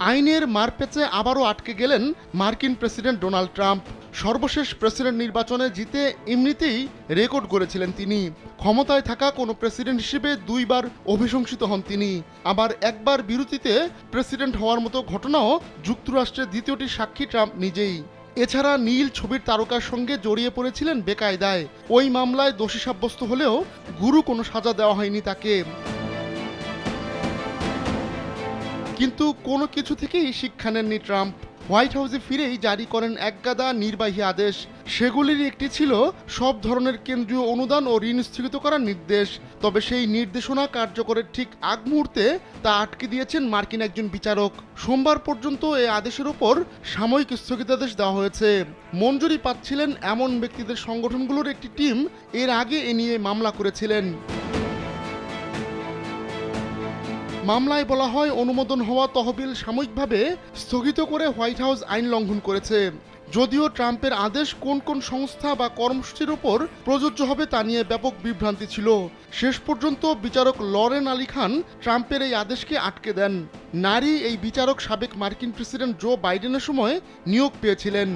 আইনের মারপ্যাঁচে আবারও আটকে গেলেন মার্কিন প্রেসিডেন্ট ডোনাল্ড ট্রাম্প। সর্বশেষ প্রেসিডেন্ট নির্বাচনে জিতে এমনিতেই রেকর্ড করেছিলেন তিনি। ক্ষমতায় থাকা কোনো প্রেসিডেন্ট হিসেবে দুইবার অভিশংসিত হন তিনি। আবার একবার বিরতিতে প্রেসিডেন্ট হওয়ার মতো ঘটনাও যুক্তরাষ্ট্রের দ্বিতীয়টি সাক্ষী ট্রাম্প নিজেই। এছাড়া নীল ছবির তারকার সঙ্গে জড়িয়ে পড়েছিলেন বেকায়দায়। ওই মামলায় দোষী সাব্যস্ত হলেও গুরু কোনো সাজা দেওয়া হয়নি তাকে। কিন্তু কোনো কিছু থেকেই শিক্ষা নেননি ট্রাম্প। হোয়াইট হাউসে ফিরেই জারি করেন একগাদা নির্বাহী আদেশ। সেগুলির একটি ছিল সব ধরনের কেন্দ্রীয় অনুদান ও ঋণ স্থগিত করার নির্দেশ। তবে সেই নির্দেশনা কার্যকরের ঠিক আগ মুহূর্তে তা আটকে দিয়েছেন মার্কিন একজন বিচারক। সোমবার পর্যন্ত এই আদেশের ওপর সাময়িক স্থগিতাদেশ দেওয়া হয়েছে। মঞ্জুরি পাচ্ছিলেন এমন ব্যক্তিদের সংগঠনগুলোর একটি টিম এর আগে এ নিয়ে মামলা করেছিলেন। মামলায় বলা হয়, অনুমোদন হওয়া তহবিল সাময়িকভাবে স্থগিত করে হোয়াইট হাউস আইন লঙ্ঘন করেছে। যদিও ট্রাম্পের আদেশ কোন কোন সংস্থা বা কর্মসূচির ওপর প্রযোজ্য হবে তা নিয়ে ব্যাপক বিভ্রান্তি ছিল। শেষ পর্যন্ত বিচারক লরেন আলী খান ট্রাম্পের এই আদেশকে আটকে দেন। নারী এই বিচারক সাবেক মার্কিন প্রেসিডেন্ট জো বাইডেনের সময় নিয়োগ পেয়েছিলেন।